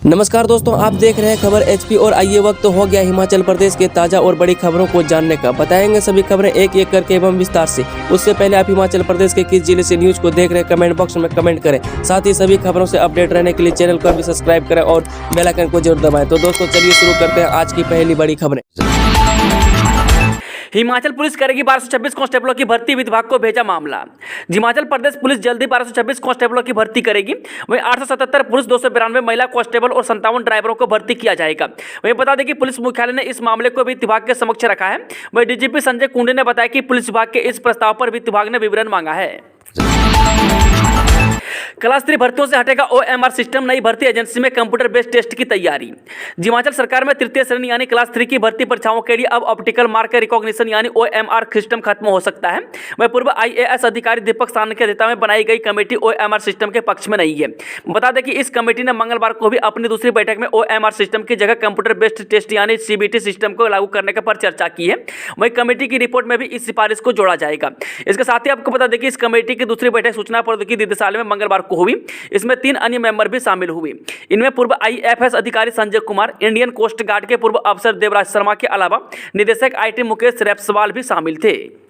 नमस्कार दोस्तों, आप देख रहे हैं खबर एचपी और आइए वक्त हो गया हिमाचल प्रदेश के ताजा और बड़ी खबरों को जानने का। बताएंगे सभी खबरें एक एक करके एवं विस्तार से। उससे पहले आप हिमाचल प्रदेश के किस जिले से न्यूज को देख रहे हैं कमेंट बॉक्स में कमेंट करें। साथ ही सभी खबरों से अपडेट रहने के लिए चैनल को भी सब्सक्राइब करें और बेल आइकन को जरूर दबाएं। तो दोस्तों चलिए शुरू करते हैं आज की पहली बड़ी खबरें। हिमाचल पुलिस करेगी 1226 कांस्टेबलों की भर्ती, विभाग को भेजा मामला। हिमाचल प्रदेश पुलिस जल्दी 1226 कांस्टेबलों की भर्ती करेगी। वहीं 877 पुरुष, 292 महिला कांस्टेबल और 57 ड्राइवरों को भर्ती किया जाएगा। वहीं बता दें कि पुलिस मुख्यालय ने इस मामले को वित्त विभाग के समक्ष रखा है। वहीं डीजीपी संजय कुंडे ने बताया कि पुलिस विभाग के इस प्रस्ताव पर वित्त विभाग ने विवरण मांगा है। क्लास 3 भर्तियों से हटेगा ओएमआर सिस्टम, नई भर्ती एजेंसी में कंप्यूटर बेस्ड टेस्ट की तैयारी। हिमाचल सरकार में तृतीय श्रेणी यानी क्लास 3 की भर्ती परीक्षाओं के लिए अब ऑप्टिकल मार्क रिकॉग्निशन यानी ओएमआर सिस्टम खत्म हो सकता है। वह पूर्व आईएएस अधिकारी दीपक सानन की अध्यक्षता में बनाई गई कमेटी ओएमआर सिस्टम के पक्ष में नहीं है। बता दें कि इस कमेटी ने मंगलवार को भी अपनी दूसरी बैठक में ओएमआर सिस्टम की जगह कंप्यूटर बेस्ड टेस्ट यानी सीबीटी सिस्टम को लागू करने पर चर्चा की है। वही कमेटी की रिपोर्ट में भी इस सिफारिश को जोड़ा जाएगा। इसके साथ ही आपको बता दें कि इस कमेटी की दूसरी बैठक सूचना प्रौद्योगिकी निदेशालय में मंगलवार को हुई। इसमें 3 अन्य मेंबर भी शामिल हुए। इनमें पूर्व आईएफएस अधिकारी Sanjay Kumar, Indian coast guard के पूर्व अफसर देवराज शर्मा के अलावा निदेशक आईटी मुकेश रेपसवाल भी शामिल थे।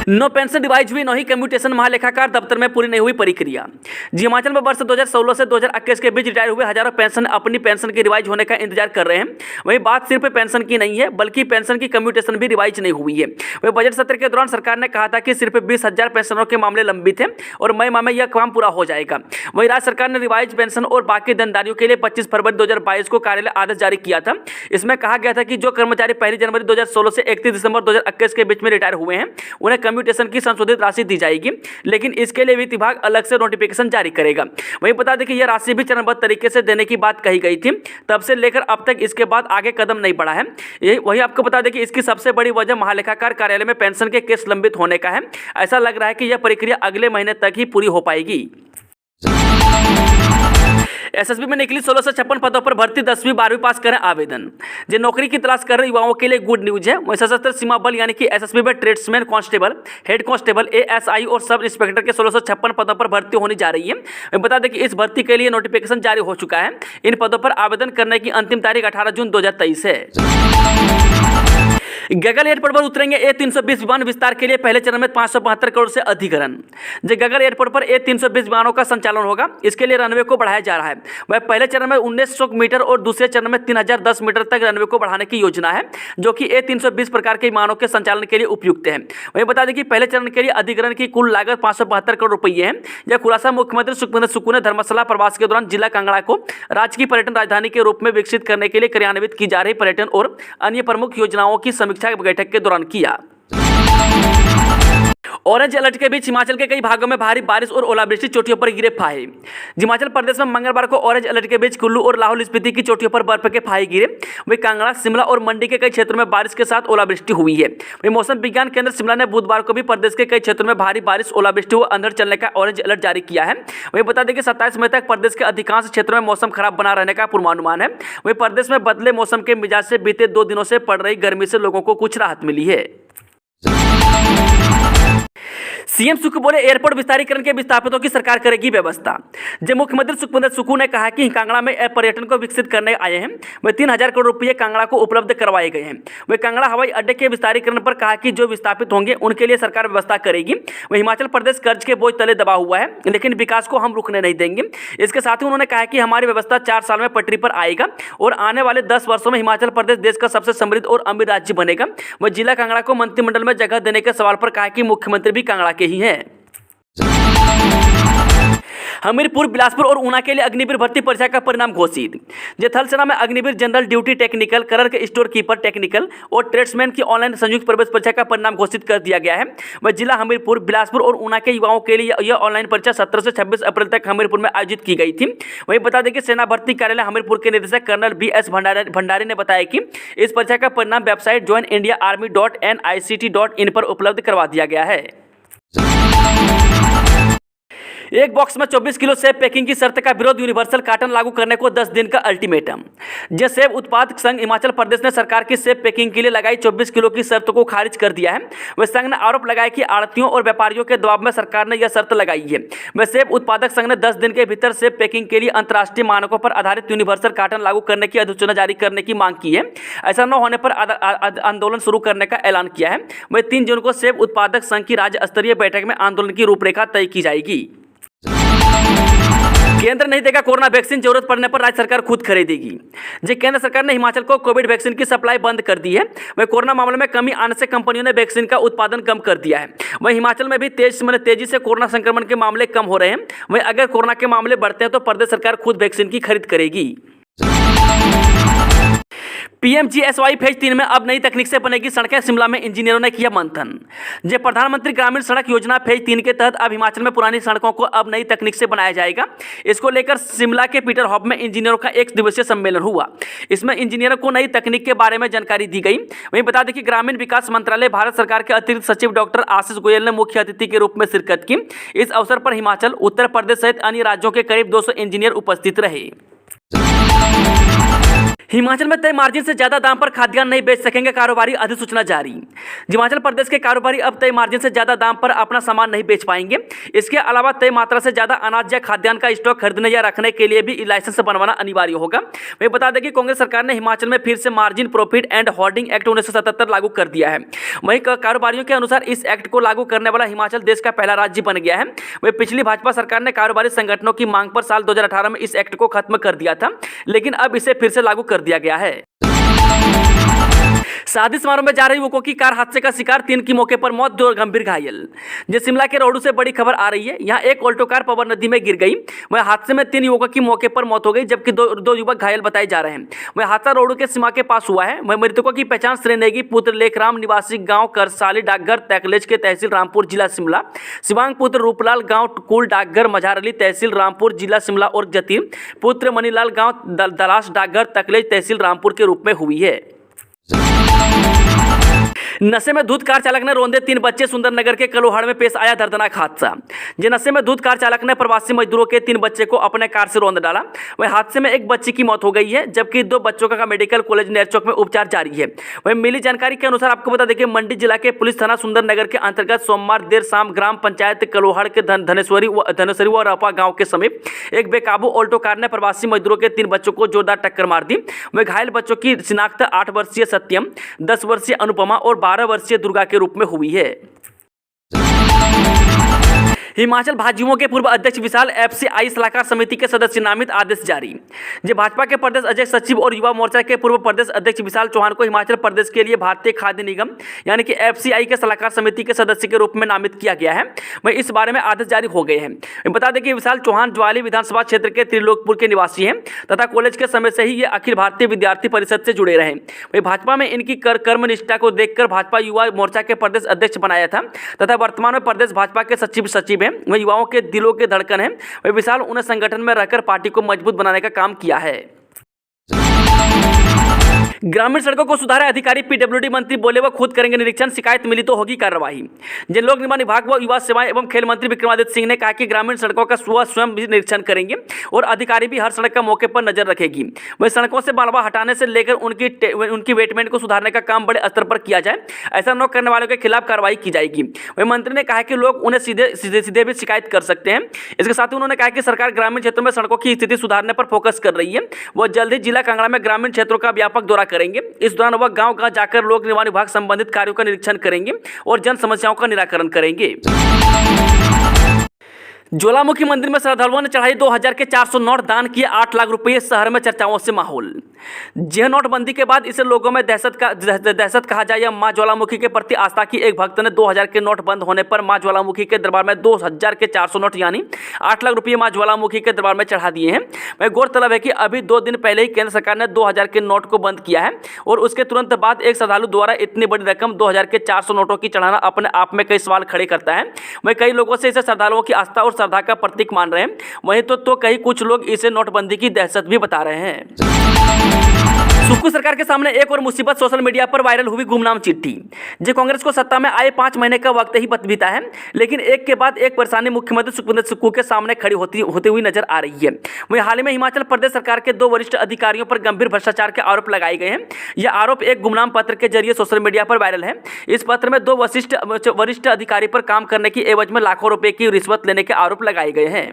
नो पेंशन रिवाइज हुई, नहीं कम्यूटेशन, महालेखाकार दफ्तर में पूरी नहीं हुई प्रक्रिया। हिमाचल में वर्ष 2016 से 2021 के बीच रिटायर हुए हजारों पेंशन अपनी पेंशन के रिवाइज होने का इंतजार कर रहे हैं। वहीं बात सिर्फ पेंशन की नहीं है बल्कि पेंशन की कम्यूटेशन भी रिवाइज नहीं हुई है। वही बजट सत्र के दौरान सरकार ने कहा था कि सिर्फ 20,000 पेंशनरों के मामले लंबित हैं और मई माह में यह काम पूरा हो जाएगा। वहीं राज्य सरकार ने रिवाइज पेंशन और बाकी देनदारियों के लिए 25 फरवरी 2022 को कार्यालय आदेश जारी किया था। इसमें कहा गया था कि जो कर्मचारी 1 जनवरी 2016 से 31 दिसंबर 2021 के बीच में रिटायर हुए हैं उन्हें कम्यूटेशन की संशोधित राशि दी जाएगी, लेकिन इसके लिए वित्त विभाग अलग से नोटिफिकेशन जारी करेगा। वहीं बता दें कि यह राशि भी चरणबद्ध तरीके से देने की बात कही गई थी। तब से लेकर अब तक इसके बाद आगे कदम नहीं बढ़ा है। वहीं आपको बता दें कि इसकी सबसे बड़ी वजह महालेखाकार कार्यालय में पेंशन के केस लंबित होने का है। ऐसा लग रहा है कि यह प्रक्रिया अगले महीने तक ही पूरी हो पाएगी। एसएसबी में निकली 1656 पदों पर भर्ती, 10वीं 12वीं पास करें आवेदन। जो नौकरी की तलाश कर रहे युवाओं के लिए गुड न्यूज है। वहीं सशस्त्र सीमा बल यानी कि एसएसबी में tradesman constable, head constable, ASI और सब इंस्पेक्टर के 1656 पदों पर भर्ती होने जा रही है। बता दें कि इस भर्ती के लिए नोटिफिकेशन जारी हो चुका है। इन पदों पर आवेदन करने की अंतिम तारीख 18 जून 2023 है। गगल एयरपोर्ट पर उतरेंगे A320 विमान, विस्तार के लिए पहले चरण में 572 करोड़ से अधिग्रहण। जो गगल एयरपोर्ट पर A320 विमानों का संचालन होगा, इसके लिए रनवे को बढ़ाया जा रहा है। वह पहले चरण में 1900 मीटर और दूसरे चरण में 3010 मीटर तक रनवे को बढ़ाने की योजना है, जो कि A320 प्रकार के विमानों के संचालन के लिए उपयुक्त है। वहीं बता दें कि पहले चरण के लिए अधिग्रहण की कुल लागत 572 करोड़ रुपये है। यह खुलासा मुख्यमंत्री सुखविंदर सुक्खू ने धर्मशाला प्रवास के दौरान जिला कांगड़ा को राज्य की पर्यटन राजधानी के रूप में विकसित करने के लिए क्रियान्वित की जा रही पर्यटन और अन्य प्रमुख योजनाओं की समीक्षा बैठक के दौरान किया। ऑरेंज अलर्ट के बीच हिमाचल के कई भागों में भारी बारिश और ओलावृष्टि, चोटियों पर गिरे फाहे। हिमाचल प्रदेश में मंगलवार को ऑरेंज अलर्ट के बीच कुल्लू और लाहौल स्पीति की चोटियों पर बर्फ के फाहे गिरे। वहीं कांगड़ा, शिमला और मंडी के कई क्षेत्रों में बारिश के साथ ओलावृष्टि हुई है। वहीं मौसम विज्ञान केंद्र शिमला ने बुधवार को भी प्रदेश के कई क्षेत्रों में भारी बारिश, ओलावृष्टि व अंधड़ चलने का ऑरेंज अलर्ट जारी किया है। वहीं बता दें कि 27 मई तक प्रदेश के अधिकांश क्षेत्रों में मौसम खराब बना रहने का पूर्वानुमान है। वहीं प्रदेश में बदले मौसम के मिजाज से बीते 2 दिनों से पड़ रही गर्मी से लोगों को कुछ राहत मिली है। सीएम सुक्खू बोले, एयरपोर्ट विस्तारीकरण के विस्थापितों की सरकार करेगी व्यवस्था। जब मुख्यमंत्री सुखविंदर सुक्खू ने कहा कि कांगड़ा में पर्यटन को विकसित करने आए हैं, वे 3000 करोड़ रुपये कांगड़ा को उपलब्ध करवाए गए हैं। वे कांगड़ा हवाई अड्डे के विस्तारीकरण पर कहा कि जो विस्थापित होंगे उनके लिए सरकार व्यवस्था करेगी। वह हिमाचल प्रदेश कर्ज के बोझ तले दबा हुआ है, लेकिन विकास को हम रुकने नहीं देंगे। इसके साथ ही उन्होंने कहा कि हमारी व्यवस्था 4 साल में पटरी पर आएगा और आने वाले 10 वर्षों में हिमाचल प्रदेश देश का सबसे समृद्ध और अमीर राज्य बनेगा। वह जिला कांगड़ा को मंत्रिमंडल में जगह देने के सवाल पर कहा कि मुख्यमंत्री भी कांगड़ा के ही हैं। हमीरपुर, बिलासपुर और ऊना के लिए अग्निवीर भर्ती परीक्षा का परिणाम घोषित। थल सेना में Agniveer general duty technical, clerk store keeper technical और ट्रेड्समैन की ऑनलाइन संयुक्त प्रवेश परीक्षा का परिणाम घोषित कर दिया गया है। वह जिला हमीरपुर, बिलासपुर और ऊना के युवाओं के लिए यह ऑनलाइन परीक्षा 17 से 26 अप्रैल तक हमीरपुर में आयोजित की गई थी। वहीं बता दें कि सेना भर्ती कार्यालय हमीरपुर के निदेशक कर्नल BS भंडारी ने बताया कि इस परीक्षा का परिणाम वेबसाइट joinindiaarmy.nic.in पर उपलब्ध करवा दिया गया है। एक बॉक्स में 24 किलो सेब पैकिंग की शर्त का विरोध, यूनिवर्सल कार्टन लागू करने को 10 दिन का अल्टीमेटम। जे सेब उत्पादक संघ हिमाचल प्रदेश ने सरकार की सेब पैकिंग के लिए लगाई 24 किलो की शर्त को खारिज कर दिया है। वह संघ ने आरोप लगाया कि आड़तियों और व्यापारियों के दबाव में सरकार ने यह शर्त लगाई है। वह सेब उत्पादक संघ ने 10 दिन के भीतर सेब पैकिंग के लिए अंतर्राष्ट्रीय मानकों पर आधारित यूनिवर्सल कार्टन लागू करने की अधिसूचना जारी करने की मांग की है। ऐसा न होने पर आंदोलन शुरू करने का ऐलान किया है। वह 3 जून को सेब उत्पादक संघ की राज्य स्तरीय बैठक में आंदोलन की रूपरेखा तय की जाएगी। केंद्र नहीं देगा कोरोना वैक्सीन, जरूरत पड़ने पर राज्य सरकार खुद खरीदेगी। जी, केंद्र सरकार ने हिमाचल को कोविड वैक्सीन की सप्लाई बंद कर दी है। वहीं कोरोना मामले में कमी आने से कंपनियों ने वैक्सीन का उत्पादन कम कर दिया है। वहीं हिमाचल में भी तेजी से कोरोना संक्रमण के मामले कम हो रहे हैं। वहीं अगर कोरोना के मामले बढ़ते हैं तो प्रदेश सरकार खुद वैक्सीन की खरीद करेगी। पीएमजीएसवाई फेज 3 में अब नई तकनीक से बनेगी सड़कें, शिमला में इंजीनियरों ने किया मंथन। जो प्रधानमंत्री ग्रामीण सड़क योजना फेज 3 के तहत अब हिमाचल में पुरानी सड़कों को अब नई तकनीक से बनाया जाएगा। इसको लेकर शिमला के पीटर हॉफ में इंजीनियरों का 1 दिवसीय सम्मेलन हुआ। इसमें इंजीनियरों को नई तकनीक के बारे में जानकारी दी गई। वहीं बता दें कि ग्रामीण विकास मंत्रालय भारत सरकार के अतिरिक्त सचिव डॉक्टर आशीष गोयल ने मुख्य अतिथि के रूप में शिरकत की। इस अवसर पर हिमाचल, उत्तर प्रदेश सहित अन्य राज्यों के करीब 200 इंजीनियर उपस्थित रहे। हिमाचल में तय मार्जिन से ज्यादा दाम पर खाद्यान्न नहीं बेच सकेंगे कारोबारी, अधिसूचना जारी। हिमाचल प्रदेश के कारोबारी अब तय मार्जिन से ज्यादा दाम पर अपना सामान नहीं बेच पाएंगे। इसके अलावा तय मात्रा से ज्यादा अनाज या खाद्यान्न का स्टॉक खरीदने या रखने के लिए भी लाइसेंस बनवाना अनिवार्य होगा। वही बता दें कि कांग्रेस सरकार ने हिमाचल में फिर से margin profit and hoarding act 1977 लागू कर दिया है। वहीं कारोबारियों के अनुसार इस एक्ट को लागू करने वाला हिमाचल देश का पहला राज्य बन गया है। वही पिछली भाजपा सरकार ने कारोबारी संगठनों की मांग पर साल 2018 में इस एक्ट को खत्म कर दिया था, लेकिन अब इसे फिर से लागू कर दिया गया है। शादी समारोह में जा रहे युवकों की कार हादसे का शिकार, 3 की मौके पर मौत, 2 गंभीर घायल। जो शिमला के रोहडू से बड़ी खबर आ रही है। यहाँ एक ऑल्टो कार पवन नदी में गिर गई। वह हादसे में 3 युवकों की मौके पर मौत हो गई, जबकि दो युवक घायल बताए जा रहे हैं। वह हादसा रोहडू के सीमा के पास हुआ है। वह मृतकों की पहचान श्रीनेगी पुत्र लेखराम निवासी गांव करसाली डाकघर तैकलेज के तहसील रामपुर जिला शिमला, शिवांग पुत्र रूपलाल गांव कुल डाकघर मझारली तहसील रामपुर जिला शिमला और जतीन पुत्र मनीलाल गांव दलाश डाकघर तकलेज तहसील रामपुर के रूप में हुई है। नशे में धुत कार चालक ने रौंदे 3 बच्चे, सुंदरनगर के कलोहाड़ में पेश आया दर्दनाक हादसा। जे नशे में धुत कार चालक ने प्रवासी मजदूरों के 3 बच्चे को अपने कार से रौंद डाला। वहीं हादसे में एक बच्ची की मौत हो गई है, जबकि 2 बच्चों का मेडिकल कॉलेज नेरचौक में उपचार जारी है। वहीं मिली जानकारी के अनुसार आपको बता दें कि मंडी जिला के पुलिस थाना सुंदरनगर के अंतर्गत सोमवार देर शाम ग्राम पंचायत कलोहाड़ के धनेश्वरी व रपा गाँव के समीप एक बेकाबू ऑल्टो कार ने प्रवासी मजदूरों के 3 बच्चों को जोरदार टक्कर मार दी। वहीं घायल बच्चों की शिनाख्त 8 वर्षीय सत्यम, 10 वर्षीय अनुपमा और 12 वर्षीय दुर्गा के रूप में हुई है। हिमाचल भाजयुमो के पूर्व अध्यक्ष विशाल एफसीआई सलाहकार समिति के सदस्य नामित, आदेश जारी। जो भाजपा के प्रदेश अध्यक्ष सचिव और युवा मोर्चा के पूर्व प्रदेश अध्यक्ष विशाल चौहान को हिमाचल प्रदेश के लिए भारतीय खाद्य निगम यानी कि एफसीआई के सलाहकार समिति के सदस्य के रूप में नामित किया गया है। वहीं इस बारे में आदेश जारी हो गए हैं। बता दें कि विशाल चौहान ज्वाली विधानसभा क्षेत्र के त्रिलोकपुर के निवासी हैं तथा कॉलेज के समय से ही ये अखिल भारतीय विद्यार्थी परिषद से जुड़े रहे। वहीं भाजपा में इनकी कर्मनिष्ठा को देखकर भाजपा युवा मोर्चा के प्रदेश अध्यक्ष बनाया था तथा वर्तमान में प्रदेश भाजपा के सचिव हैं। वह युवाओं के दिलों के धड़कन है। वह विशाल उन्हें संगठन में रहकर पार्टी को मजबूत बनाने का काम किया है। ग्रामीण सड़कों को सुधारे अधिकारी, पीडब्ल्यूडी मंत्री बोले वो खुद करेंगे निरीक्षण, शिकायत मिली तो होगी कार्रवाई। जिन लोक निर्माण विभाग व युवा सेवाएं एवं खेल मंत्री विक्रमादित्य सिंह ने कहा कि ग्रामीण सड़कों का स्वयं भी निरीक्षण करेंगे और अधिकारी भी हर सड़क का मौके पर नजर रखेगी। वही सड़कों से मालवा हटाने से लेकर उनकी वेटमेंट को सुधारने का काम बड़े स्तर पर किया जाए। ऐसा न करने वालों के खिलाफ कार्रवाई की जाएगी। वही मंत्री ने कहा कि लोग उन्हें सीधे भी शिकायत कर सकते हैं। इसके साथ ही उन्होंने कहा कि सरकार ग्रामीण क्षेत्रों में सड़कों की स्थिति सुधारने पर फोकस कर रही है। वह जल्द ही जिला कांगड़ा में ग्रामीण क्षेत्रों का व्यापक दौरा करेंगे। इस दौरान वह गांव-गांव जाकर लोक निर्माण विभाग संबंधित कार्यों का निरीक्षण करेंगे और जन समस्याओं का निराकरण करेंगे। ज्वालामुखी मंदिर में श्रद्धालुओं ने चढ़ाई 2000 के 400 नोट, दान किए 8 लाख रुपये, शहर में चर्चाओं से माहौल। यह नोटबंदी के बाद इसे लोगों में दहशत कहा जाए या मां ज्वालामुखी के प्रति आस्था की एक भक्त ने 2000 के नोट बंद होने पर मां ज्वालामुखी के दरबार में 2000 के 400 नोट यानी 8 लाख रुपये मां ज्वालामुखी के दरबार में चढ़ा दिए हैं। वह गौरतलब है कि अभी 2 दिन पहले ही केंद्र सरकार ने 2000 के नोट को बंद किया है और उसके तुरंत बाद एक श्रद्धालु द्वारा इतनी बड़ी रकम 2000 के 400 नोटों की चढ़ाना अपने आप में कई सवाल खड़े करता है। वह कई लोगों से इसे श्रद्धालुओं की आस्था और श्रद्धा का प्रतीक मान रहे हैं। वहीं तो कई कुछ लोग इसे नोटबंदी की दहशत भी बता रहे हैं। सुक्खू सरकार के सामने एक और मुसीबत, सोशल मीडिया पर वायरल हुई गुमनाम चिट्ठी। जो कांग्रेस को सत्ता में आए 5 महीने का वक्त ही बीता है, लेकिन एक के बाद एक परेशानी मुख्यमंत्री सुखविंदर सुक्खू के सामने खड़ी होती हुई नजर आ रही है। वहीं हाल ही में हिमाचल प्रदेश सरकार के 2 वरिष्ठ अधिकारियों पर गंभीर भ्रष्टाचार के आरोप लगाए गए हैं। यह आरोप एक गुमनाम पत्र के जरिए सोशल मीडिया पर वायरल है। इस पत्र में 2 वरिष्ठ अधिकारी पर काम करने की एवज में लाखों रुपए की रिश्वत लेने के आरोप लगाए गए हैं।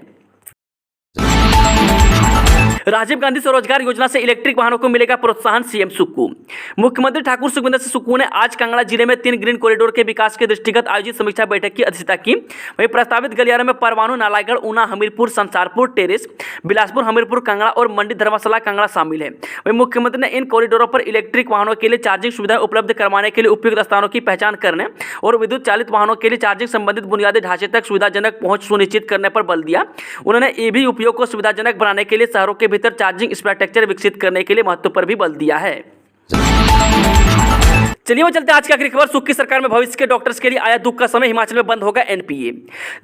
राजीव गांधी स्वरोजगार योजना से इलेक्ट्रिक वाहनों को मिलेगा प्रोत्साहन, सीएम सुक्खू। मुख्यमंत्री ठाकुर सुखविंदर सिंह सुक्खू ने आज कांगड़ा जिले में 3 ग्रीन कॉरिडोर के विकास के दृष्टिगत आयोजित समीक्षा बैठक की अध्यक्षता की। वहीं प्रस्तावित गलियारे में परवाणु, नालागढ़, ऊना, हमीरपुर, संसारपुर, टेरेस, बिलासपुर, हमीरपुर, कांगड़ा और मंडी धर्मशाला कांगड़ा शामिल है। वहीं मुख्यमंत्री ने इन कॉरिडोरों पर इलेक्ट्रिक वाहनों के लिए चार्जिंग सुविधाएं उपलब्ध करवाने के लिए उपयुक्त स्थानों की पहचान करने और विद्युत चालित वाहनों के लिए चार्जिंग संबंधित बुनियादी ढांचे तक सुविधाजनक पहुंच सुनिश्चित करने पर बल दिया। उन्होंने ईवी उपयोग को सुविधाजनक बनाने के लिए शहरों के भीतर चार्जिंग इंफ्रास्ट्रक्चर विकसित करने के लिए महत्व पर भी बल दिया है। चलिए चलते आज की आखिरी खबर। सुक्खू सरकार में भविष्य के डॉक्टर्स के लिए आया दुख का समय, हिमाचल में बंद होगा एनपीए।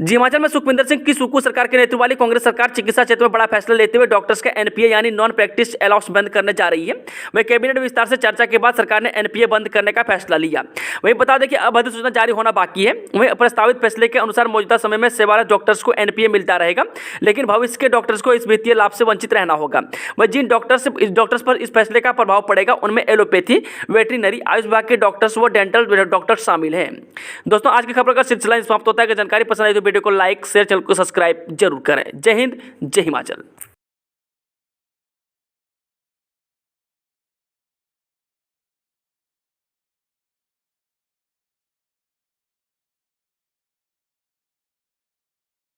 हिमाचल में सुखविंदर सिंह की सुक्खू सरकार के नेतृत्व वाली कांग्रेस सरकार चिकित्सा क्षेत्र में बड़ा फैसला लेते हुए डॉक्टर्स का एनपीए यानी नॉन प्रैक्टिस अलाउंस बंद करने जा रही है। वहीं कैबिनेट विस्तार से चर्चा के बाद सरकार ने एनपीए बंद करने का फैसला लिया। वहीं बता दें कि अब अधिसूचना जारी होना बाकी है। वहीं प्रस्तावित फैसले के अनुसार मौजूदा समय में सेवारत डॉक्टर्स को एनपीए मिलता रहेगा, लेकिन भविष्य के डॉक्टर्स को इस वित्तीय लाभ से वंचित रहना होगा। वहीं जिन डॉक्टर्स पर इस फैसले का प्रभाव पड़ेगा उनमें एलोपैथी, वेटरिनरी, आयुष विभाग के डॉक्टर्स व डेंटल डॉक्टर शामिल हैं। दोस्तों, आज की खबर का सिलसिला समाप्त होता है। अगर जानकारी पसंद आई तो वीडियो को लाइक, शेयर, चैनल को सब्सक्राइब जरूर करें। जय हिंद, जय हिमाचल।